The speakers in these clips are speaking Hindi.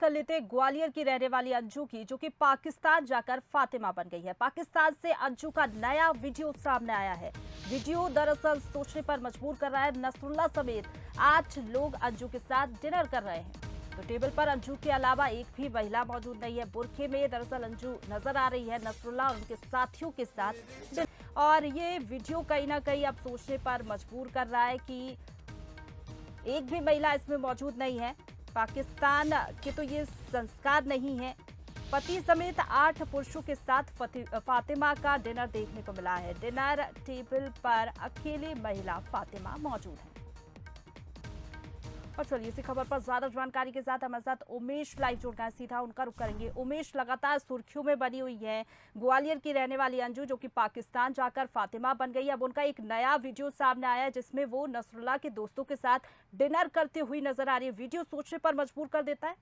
कर लेते ग्वालियर की रहने वाली अंजू की, जो कि पाकिस्तान जाकर फातिमा बन गई है। पाकिस्तान से अंजू का नया वीडियो सामने आया है। वीडियो दरअसल सोचने पर मजबूर कर रहा है। नसरुल्लाह समेत 8 लोग अंजू के साथ डिनर कर रहे हैं। तो टेबल पर अंजू के अलावा एक भी महिला मौजूद नहीं है। बुरखे में दरअसल अंजू नजर आ रही है नसरुल्लाह और उनके साथियों के साथ। और ये वीडियो कहीं ना कहीं अब सोचने पर मजबूर कर रहा है कि एक भी महिला इसमें मौजूद नहीं है। पाकिस्तान के तो ये संस्कार नहीं है। पति समेत 8 पुरुषों के साथ फातिमा का डिनर देखने को मिला है। डिनर टेबल पर अकेली महिला फातिमा मौजूद है। और चलिए इसी खबर पर ज्यादा जानकारी के साथ हमारे साथ उमेश लाइव जुड़ गए, सीधा उनका रुख करेंगे। उमेश, लगातार सुर्खियों में बनी हुई है ग्वालियर की रहने वाली अंजू, जो कि पाकिस्तान जाकर फातिमा बन गई। अब उनका एक नया वीडियो सामने आया है जिसमें वो नसरुल्लाह के दोस्तों के साथ डिनर करते हुए नजर आ रही है। वीडियो सोचने पर मजबूर कर देता है।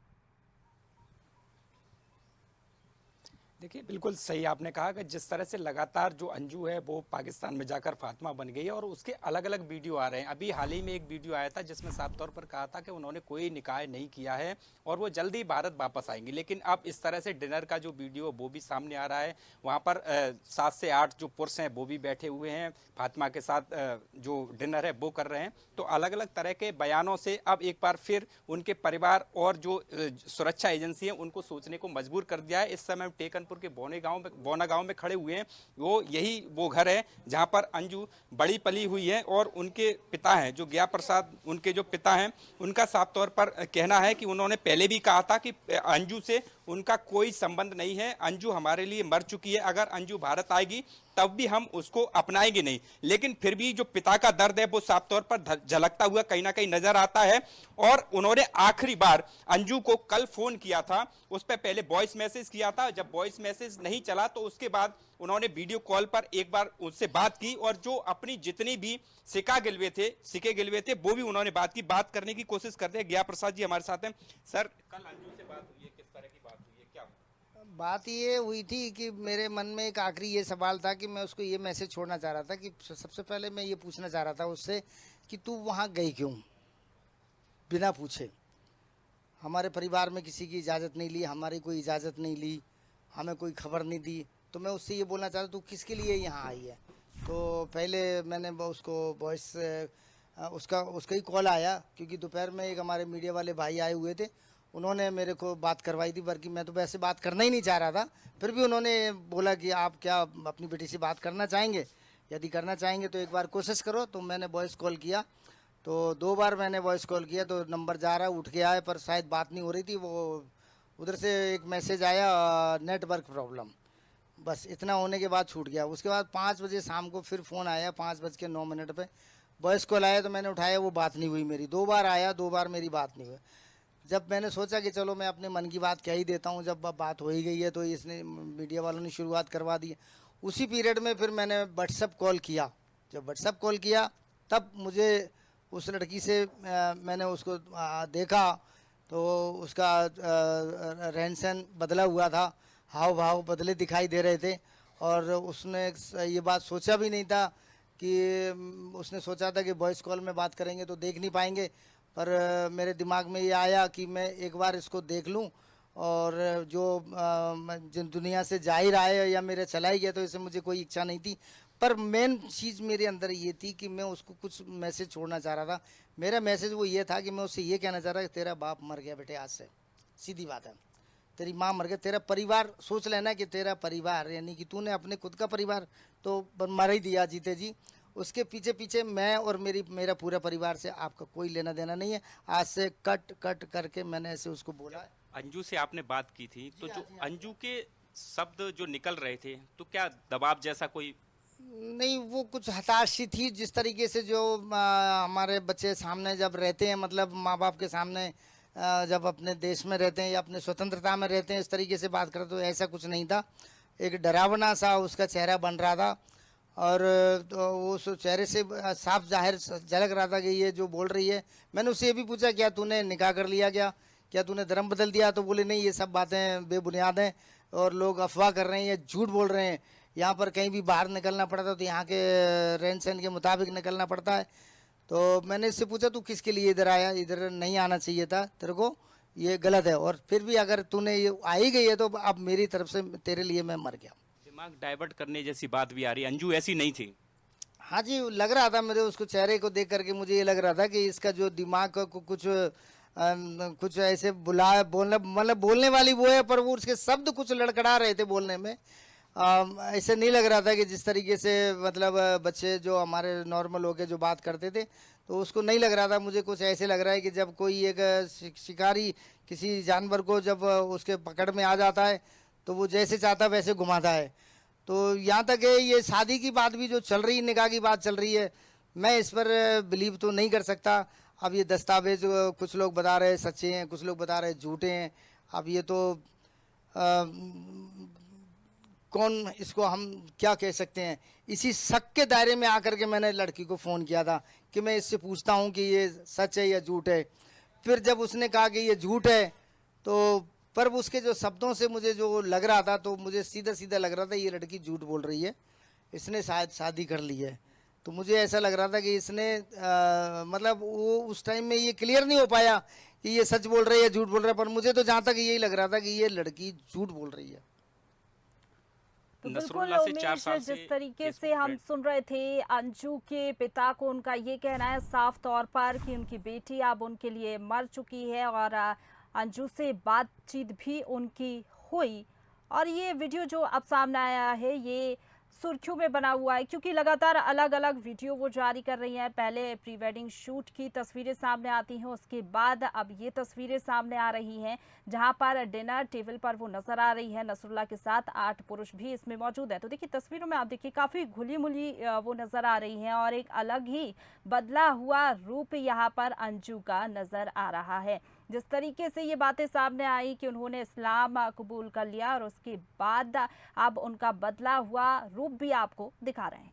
देखिए, बिल्कुल सही आपने कहा कि जिस तरह से लगातार जो अंजू है वो पाकिस्तान में जाकर फातिमा बन गई है और उसके अलग अलग वीडियो आ रहे हैं। अभी हाल ही में एक वीडियो आया था जिसमें साफ तौर पर कहा था कि उन्होंने कोई निकाह नहीं किया है और वो जल्दी भारत वापस आएंगी। लेकिन अब इस तरह से डिनर का जो वीडियो वो भी सामने आ रहा है। वहाँ पर 7 से 8 जो पुरुष हैं वो भी बैठे हुए हैं, फातिमा के साथ जो डिनर है वो कर रहे हैं। तो अलग अलग तरह के बयानों से अब एक बार फिर उनके परिवार और जो सुरक्षा एजेंसी है उनको सोचने को मजबूर कर दिया है। इस समय टेकन के बोना गांव में खड़े हुए हैं। वो घर है जहां पर अंजू बड़ी पली हुई है और उनके पिता हैं जो गया प्रसाद, उनके जो पिता हैं उनका साफ तौर पर कहना है कि उन्होंने पहले भी कहा था कि अंजू से उनका कोई संबंध नहीं है, अंजू हमारे लिए मर चुकी है, अगर अंजू भारत आएगी तब भी हम उसको अपनाएंगे नहीं। लेकिन फिर भी जो पिता का दर्द है वो साफ तौर पर झलकता हुआ कहीं ना कहीं नजर आता है। और उन्होंने आखिरी बार अंजू को कल फोन किया था, उस पर पहले वॉइस मैसेज किया था। जब वॉइस मैसेज नहीं चला तो उसके बाद उन्होंने वीडियो कॉल पर एक बार उससे बात की और जो अपनी जितनी भी सिके गिलवे थे वो भी उन्होंने बात करने की कोशिश करते हैं। गया प्रसाद जी हमारे साथ हैं। सर, कल अंजू से बात हुई है, किस तरह की बात हुई है, क्या बात ये हुई थी कि मेरे मन में एक आखिरी ये सवाल था कि मैं उसको ये मैसेज छोड़ना चाह रहा था कि सबसे पहले मैं ये पूछना चाह रहा था उससे कि तू वहाँ गई क्यों बिना पूछे। हमारे परिवार में किसी की इजाज़त नहीं ली, हमारी कोई इजाज़त नहीं ली, हमें कोई खबर नहीं दी। तो मैं उससे ये बोलना चाहता तू किसके लिए यहाँ आई है। तो पहले मैंने उसको वॉइस उसका ही कॉल आया क्योंकि दोपहर में एक हमारे मीडिया वाले भाई आए हुए थे, उन्होंने मेरे को बात करवाई थी। बल्कि मैं तो वैसे बात करना ही नहीं चाह रहा था, फिर भी उन्होंने बोला कि आप क्या अपनी बेटी से बात करना चाहेंगे, यदि करना चाहेंगे तो एक बार कोशिश करो। तो मैंने वॉइस कॉल किया, तो 2 बार मैंने वॉइस कॉल किया तो नंबर जा रहा उठ के आया, पर शायद बात नहीं हो रही थी। वो उधर से एक मैसेज आया नेटवर्क प्रॉब्लम, बस इतना होने के बाद छूट गया। उसके बाद 5 बजे शाम को फिर फ़ोन आया, 5:09 पे वॉइस कॉल आया तो मैंने उठाया, वो बात नहीं हुई मेरी। 2 बार आया, 2 बार मेरी बात नहीं हुई। जब मैंने सोचा कि चलो मैं अपने मन की बात कह ही देता हूँ, जब बात हो ही गई है तो इसने मीडिया वालों ने शुरुआत करवा दी। उसी पीरियड में फिर मैंने व्हाट्सअप कॉल किया। जब व्हाट्सअप कॉल किया तब मुझे उस लड़की से मैंने उसको देखा तो उसका रहन सहन बदला हुआ था, हाव भाव बदले दिखाई दे रहे थे। और उसने ये बात सोचा भी नहीं था कि उसने सोचा था कि वॉइस कॉल में बात करेंगे तो देख नहीं पाएंगे, पर मेरे दिमाग में ये आया कि मैं एक बार इसको देख लूं। और जो जिन दुनिया से जाहिर आए या मेरे चला ही गया तो इससे मुझे कोई इच्छा नहीं थी। पर मेन चीज़ मेरे अंदर ये थी कि मैं उसको कुछ मैसेज छोड़ना चाह रहा था। मेरा मैसेज वो ये था कि मैं उससे ये कहना चाह रहा कि तेरा बाप मर गया बेटे, आज से सीधी बात है, तेरी माँ मर गई, तेरा परिवार सोच लेना कि तेरा परिवार, यानी कि तूने अपने खुद का परिवार तो मर ही दिया जीते जी, उसके पीछे पीछे मैं और मेरा पूरा परिवार से आपका कोई लेना देना नहीं है। आज से कट कट करके मैंने ऐसे उसको बोला। अंजू से आपने बात की थी तो जो अंजू के शब्द जो निकल रहे थे तो क्या दबाव जैसा कोई नहीं, वो कुछ हताशी थी। जिस तरीके से जो हमारे बच्चे सामने जब रहते हैं, मतलब माँ बाप के सामने जब अपने देश में रहते हैं या अपने स्वतंत्रता में रहते हैं, इस तरीके से बात करें तो ऐसा कुछ नहीं था। एक डरावना सा उसका चेहरा बन रहा था और तो उस चेहरे से साफ जाहिर झलक रहा था कि ये जो बोल रही है। मैंने उससे ये भी पूछा क्या तूने निकाह कर लिया, क्या तूने धर्म बदल दिया। तो बोले नहीं, ये सब बातें बेबुनियाद हैं और लोग अफवाह कर रहे हैं, ये झूठ बोल रहे हैं। यहाँ पर कहीं भी बाहर निकलना पड़ता तो यहाँ के रहन सहन के मुताबिक निकलना पड़ता है। तो मैंने इससे पूछा तू किसके लिए इधर आया, इधर नहीं आना चाहिए था तेरे को, ये गलत है, और फिर भी अगर तूने ये आ ही गई है तो अब मेरी तरफ से तेरे लिए मैं मर गया। दिमाग डाइवर्ट करने जैसी बात भी आ रही है, अंजू ऐसी नहीं थी। हाँ जी, लग रहा था मेरे उसको चेहरे को देख करके, मुझे ये लग रहा था कि इसका जो दिमाग को कुछ ऐसे मतलब बोलने वाली वो है, पर वो उसके शब्द कुछ लड़खड़ा रहे थे बोलने में। ऐसे नहीं लग रहा था कि जिस तरीके से मतलब बच्चे जो हमारे नॉर्मल होके जो बात करते थे, तो उसको नहीं लग रहा था। मुझे कुछ ऐसे लग रहा है कि जब कोई एक शिकारी किसी जानवर को जब उसके पकड़ में आ जाता है तो वो जैसे चाहता वैसे घुमाता है। तो यहाँ तक है, ये शादी की बात भी जो चल रही है, निकाह की बात चल रही है, मैं इस पर बिलीव तो नहीं कर सकता। अब ये दस्तावेज कुछ लोग बता रहे हैं सच्चे हैं, कुछ लोग बता रहे हैं झूठे हैं। अब ये तो कौन, इसको हम क्या कह सकते हैं। इसी शक के दायरे में आकर के मैंने लड़की को फ़ोन किया था कि मैं इससे पूछता हूँ कि ये सच है या झूठ है। फिर जब उसने कहा कि ये झूठ है, तो पर उसके जो शब्दों से मुझे जो लग रहा था, तो मुझे सीधा सीधा लग रहा था ये लड़की झूठ बोल रही है, इसने शायद शादी कर ली है। तो मुझे ऐसा लग रहा था कि इसने मतलब वो उस टाइम में ये क्लियर नहीं हो पाया कि ये सच बोल रही है झूठ बोल रहा है, पर मुझे तो जहाँ तक यही लग रहा था कि ये लड़की झूठ बोल रही है। तो बिल्कुल नसरुल्लाह से 4 उमेश, साल से जिस तरीके केस से हम फ्रेंड- सुन रहे थे अंजू के पिता को, उनका ये कहना है साफ तौर पर कि उनकी बेटी अब उनके लिए मर चुकी है और अंजू से बातचीत भी उनकी हुई। और ये वीडियो जो अब सामने आया है ये सुर्खियों में बना हुआ है, क्योंकि लगातार अलग अलग वीडियो वो जारी कर रही हैं। पहले प्री वेडिंग शूट की तस्वीरें सामने आती हैं, उसके बाद अब ये तस्वीरें सामने आ रही हैं जहां पर डिनर टेबल पर वो नजर आ रही है नसरुल्लाह के साथ। 8 पुरुष भी इसमें मौजूद है। तो देखिए तस्वीरों में आप देखिए काफी घुली मुली वो नजर आ रही हैं और एक अलग ही बदला हुआ रूप यहाँ पर अंजू का नजर आ रहा है। जिस तरीके से ये बातें सामने आई कि उन्होंने इस्लाम कबूल कर लिया और उसके बाद अब उनका बदला हुआ रूप भी आपको दिखा रहे हैं।